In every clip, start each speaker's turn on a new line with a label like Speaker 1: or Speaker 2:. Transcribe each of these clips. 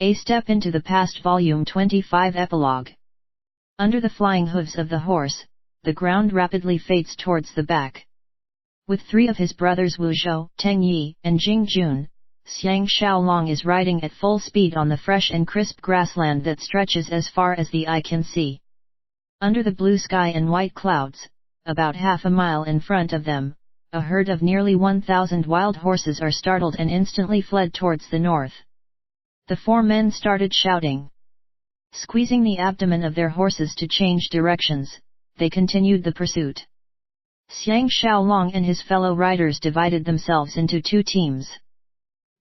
Speaker 1: A step into the past. Volume 25 Epilogue. Under the flying hooves of the horse, the ground rapidly fades towards the back. With three of his brothers Wu Zhou, Teng Yi, and Jing Jun, Xiang Xiaolong is riding at full speed on the fresh and crisp grassland that stretches as far as the eye can see. Under the blue sky and white clouds, about half a mile in front of them, a herd of nearly 1,000 wild horses are startled and instantly fled towards the north. The four men started shouting. Squeezing the abdomen of their horses to change directions, they continued the pursuit. Xiang Xiaolong and his fellow riders divided themselves into two teams.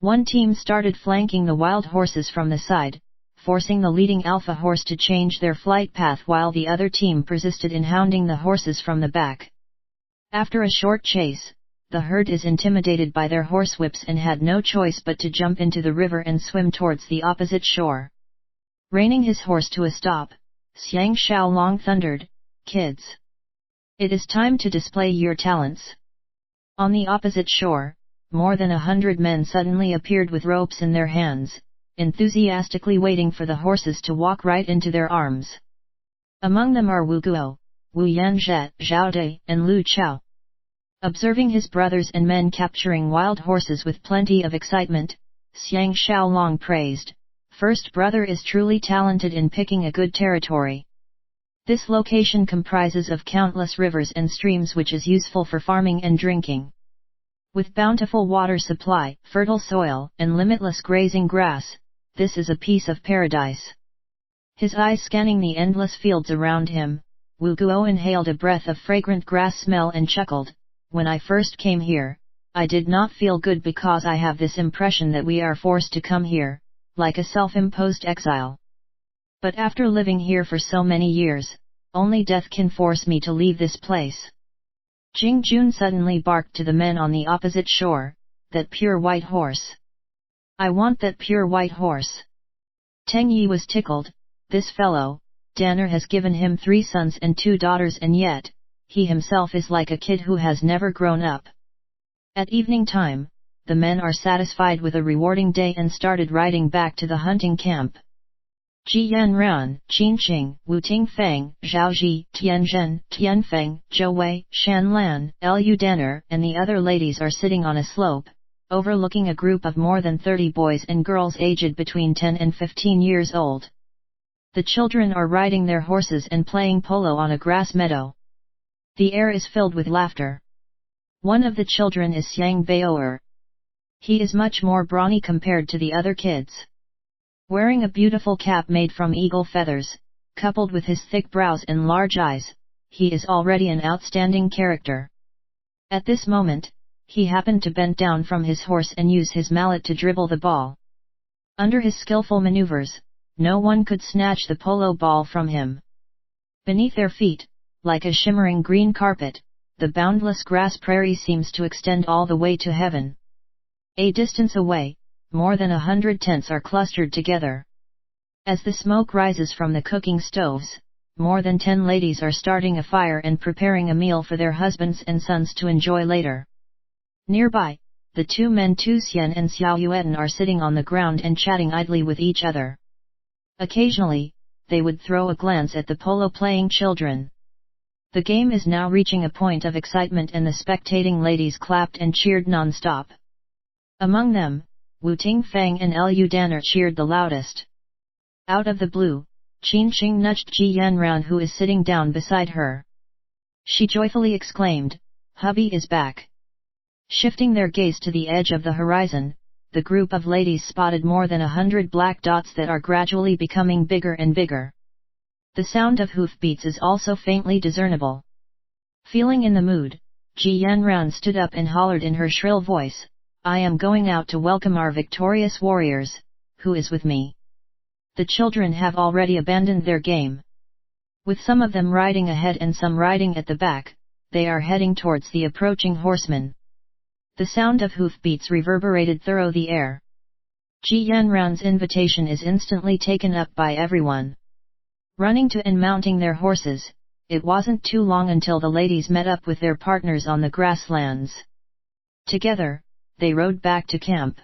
Speaker 1: One team started flanking the wild horses from the side, forcing the leading alpha horse to change their flight path, while the other team persisted in hounding the horses from the back. After a short chase, the herd is intimidated by their horsewhips and had no choice but to jump into the river and swim towards the opposite shore. Reining his horse to a stop, Xiang Xiaolong thundered, "Kids! It is time to display your talents." On the opposite shore, more than 100 men suddenly appeared with ropes in their hands, enthusiastically waiting for the horses to walk right into their arms. Among them are Wu Guo, Wu Yanzhe, Zhao Dai, and Lu Chao. Observing his brothers and men capturing wild horses with plenty of excitement, Xiang Xiaolong praised, "First brother is truly talented in picking a good territory. This location comprises of countless rivers and streams, which is useful for farming and drinking. With bountiful water supply, fertile soil, and limitless grazing grass, this is a piece of paradise." His eyes scanning the endless fields around him, Wu Guo inhaled a breath of fragrant grass smell and chuckled, "When I first came here, I did not feel good because I have this impression that we are forced to come here, like a self-imposed exile. But after living here for so many years, only death can force me to leave this place." Jing Jun suddenly barked to the men on the opposite shore, "That pure white horse! I want that pure white horse!" Teng Yi was tickled. "This fellow, Danner, has given him 3 sons and 2 daughters, and yet, he himself is like a kid who has never grown up." At evening time, the men are satisfied with a rewarding day and started riding back to the hunting camp. Ji Yanran, Qin Qing, Wu Tingfeng, Zhao Ji, Tianzhen, Tianfeng, Zhou Wei, Shan Lan, Lu Danner, and the other ladies are sitting on a slope, overlooking a group of more than 30 boys and girls aged between 10 and 15 years old. The children are riding their horses and playing polo on a grass meadow. The air is filled with laughter. One of the children is Xiang Baoer. He is much more brawny compared to the other kids. Wearing a beautiful cap made from eagle feathers, coupled with his thick brows and large eyes, he is already an outstanding character. At this moment, he happened to bend down from his horse and use his mallet to dribble the ball. Under his skillful maneuvers, no one could snatch the polo ball from him. Beneath their feet, like a shimmering green carpet, the boundless grass prairie seems to extend all the way to heaven. A distance away, more than 100 tents are clustered together. As the smoke rises from the cooking stoves, more than 10 ladies are starting a fire and preparing a meal for their husbands and sons to enjoy later. Nearby, the 2 men Tu Xian and Xiao Yuan are sitting on the ground and chatting idly with each other. Occasionally, they would throw a glance at the polo-playing children. The game is now reaching a point of excitement and the spectating ladies clapped and cheered non-stop. Among them, Wu Tingfeng and Lu Danner cheered the loudest. Out of the blue, Qin Qing nudged Ji Yanran, who is sitting down beside her. She joyfully exclaimed, "Hubby is back." Shifting their gaze to the edge of the horizon, the group of ladies spotted more than 100 black dots that are gradually becoming bigger and bigger. The sound of hoofbeats is also faintly discernible. Feeling in the mood, Ji Yanran stood up and hollered in her shrill voice, "I am going out to welcome our victorious warriors. Who is with me?" The children have already abandoned their game. With some of them riding ahead and some riding at the back, they are heading towards the approaching horsemen. The sound of hoofbeats reverberated through the air. Ji Yanran's invitation is instantly taken up by everyone. Running to and mounting their horses, it wasn't too long until the ladies met up with their partners on the grasslands. Together, they rode back to camp.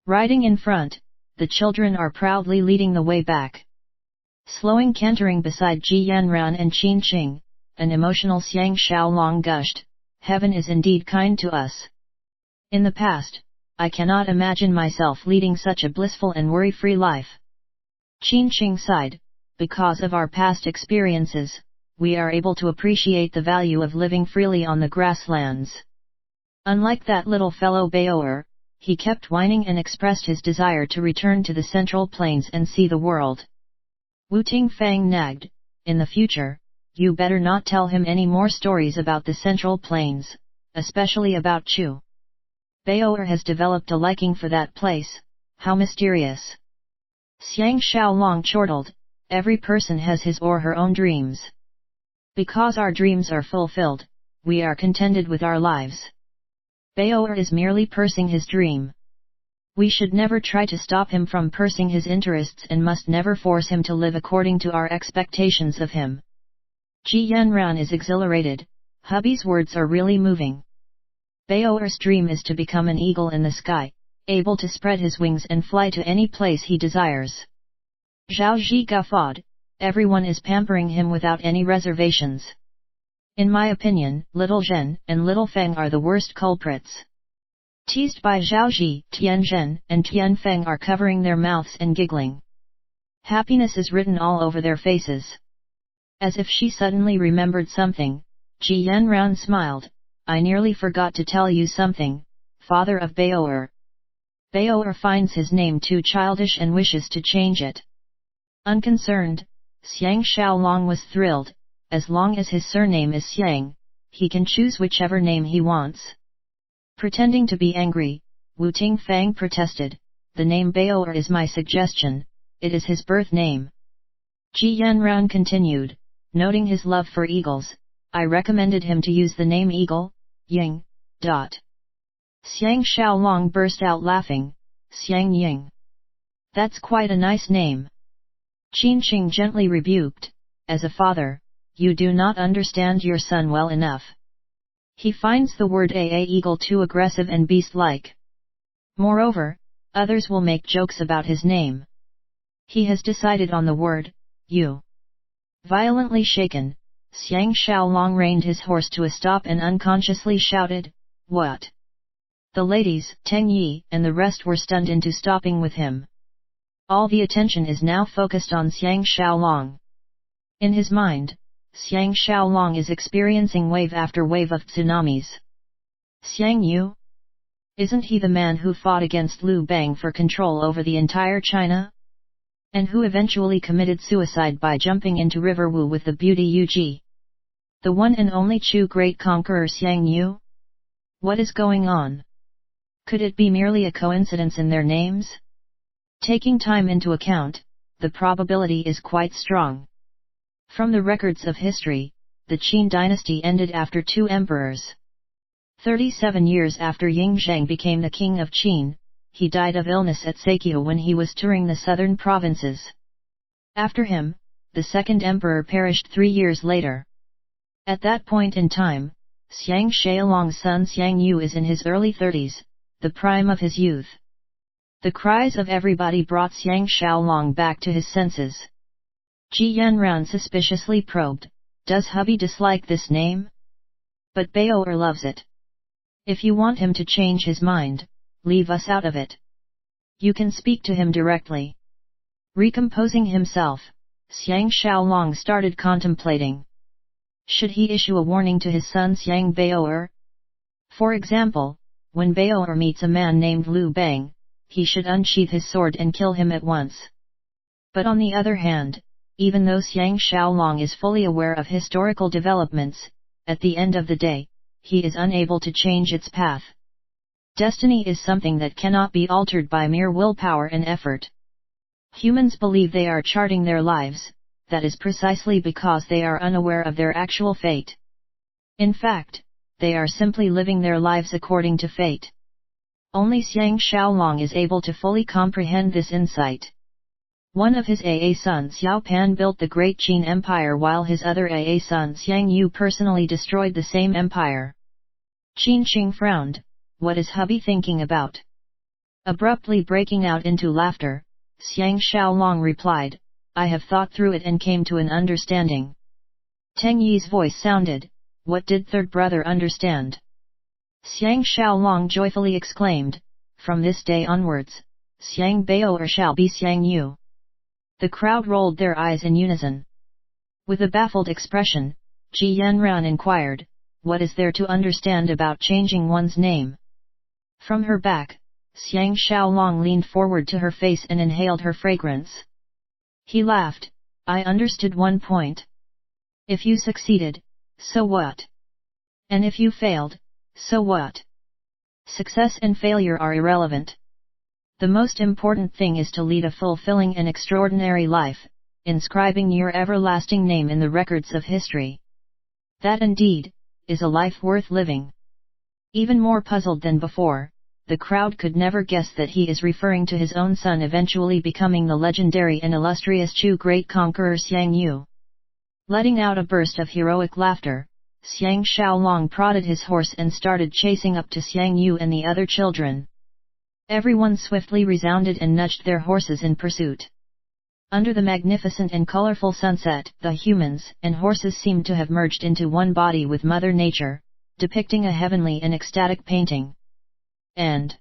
Speaker 1: Riding in front, the children are proudly leading the way back. Slowing cantering beside Ji Yanran and Qin Qing, an emotional Xiang Xiaolong gushed, "Heaven is indeed kind to us. In the past, I cannot imagine myself leading such a blissful and worry-free life." Qin Qing sighed, "Because of our past experiences, we are able to appreciate the value of living freely on the grasslands. Unlike that little fellow Baoer, he kept whining and expressed his desire to return to the Central Plains and see the world." Wu Tingfang nagged, "In the future, you better not tell him any more stories about the Central Plains, especially about Chu. Baoer has developed a liking for that place, how mysterious." Xiang Xiaolong chortled, "Every person has his or her own dreams. Because our dreams are fulfilled, we are contented with our lives. Baoer is merely pursing his dream. We should never try to stop him from pursing his interests and must never force him to live according to our expectations of him." Ji Yanran is exhilarated, "Hubby's words are really moving. Baoer's dream is to become an eagle in the sky, able to spread his wings and fly to any place he desires." Zhao Ji guffawed, "Everyone is pampering him without any reservations. In my opinion, Little Zhen and Little Feng are the worst culprits." Teased by Zhao Ji, Tian Zhen and Tian Feng are covering their mouths and giggling. Happiness is written all over their faces. As if she suddenly remembered something, Ji Yanran smiled, "I nearly forgot to tell you something, father of Baoer. Baoer finds his name too childish and wishes to change it." Unconcerned, Xiang Xiaolong was thrilled, as long as his surname is Xiang, he can choose whichever name he wants. Pretending to be angry, Wu Tingfang protested, "The name Baoer is my suggestion, it is his birth name." Ji Yanran continued, noting his love for eagles, "I recommended him to use the name Eagle, Ying. Xiang Xiaolong burst out laughing, "Xiang Ying. That's quite a nice name." Qin Qing gently rebuked, "As a father, you do not understand your son well enough. He finds the word eagle too aggressive and beast-like. Moreover, others will make jokes about his name. He has decided on the word, you." Violently shaken, Xiang Xiaolong reined his horse to a stop and unconsciously shouted, "What?" The ladies, Teng Yi and the rest were stunned into stopping with him. All the attention is now focused on Xiang Xiaolong. In his mind, Xiang Xiaolong is experiencing wave after wave of tsunamis. Xiang Yu? Isn't he the man who fought against Liu Bang for control over the entire China? And who eventually committed suicide by jumping into River Wu with the beauty Yu Ji? The one and only Chu great conqueror Xiang Yu? What is going on? Could it be merely a coincidence in their names? Taking time into account, the probability is quite strong. From the records of history, the Qin dynasty ended after 2 emperors. 37 years after Ying Zheng became the king of Qin, he died of illness at Sakyo when he was touring the southern provinces. After him, the second emperor perished 3 years later. At that point in time, Xiang Xiaolong's son Xiang Yu is in his early 30s, the prime of his youth. The cries of everybody brought Xiang Xiaolong back to his senses. Ji Yanran suspiciously probed, "Does hubby dislike this name?" But Baoer loves it. If you want him to change his mind, leave us out of it. You can speak to him directly. Recomposing himself, Xiang Xiaolong started contemplating. Should he issue a warning to his son Xiang Baoer? For example, when Baoer meets a man named Liu Bang, he should unsheath his sword and kill him at once. But on the other hand, even though Xiang Xiaolong is fully aware of historical developments, at the end of the day, he is unable to change its path. Destiny is something that cannot be altered by mere willpower and effort. Humans believe they are charting their lives, that is precisely because they are unaware of their actual fate. In fact, they are simply living their lives according to fate. Only Xiang Xiaolong is able to fully comprehend this insight. One of his sons Xiao Pan built the great Qin Empire while his other son Xiang Yu personally destroyed the same empire. Qin Qing frowned, "What is hubby thinking about?" Abruptly breaking out into laughter, Xiang Xiaolong replied, I have thought through it and came to an understanding. Teng Yi's voice sounded, what did third brother understand? Xiang Xiaolong joyfully exclaimed, from this day onwards, Xiang Bao'er shall be Xiang Yu. The crowd rolled their eyes in unison. With a baffled expression, Ji Yanran inquired, what is there to understand about changing one's name? From her back, Xiang Xiaolong leaned forward to her face and inhaled her fragrance. He laughed, I understood one point. If you succeeded, so what? And if you failed, so what? Success and failure are irrelevant. The most important thing is to lead a fulfilling and extraordinary life, inscribing your everlasting name in the records of history. That indeed, is a life worth living. Even more puzzled than before, the crowd could never guess that he is referring to his own son eventually becoming the legendary and illustrious Chu great conqueror Xiang Yu. Letting out a burst of heroic laughter, Xiang Xiaolong prodded his horse and started chasing up to Xiang Yu and the other children. Everyone swiftly resounded and nudged their horses in pursuit. Under the magnificent and colorful sunset, the humans and horses seemed to have merged into one body with Mother Nature, depicting a heavenly and ecstatic painting. End.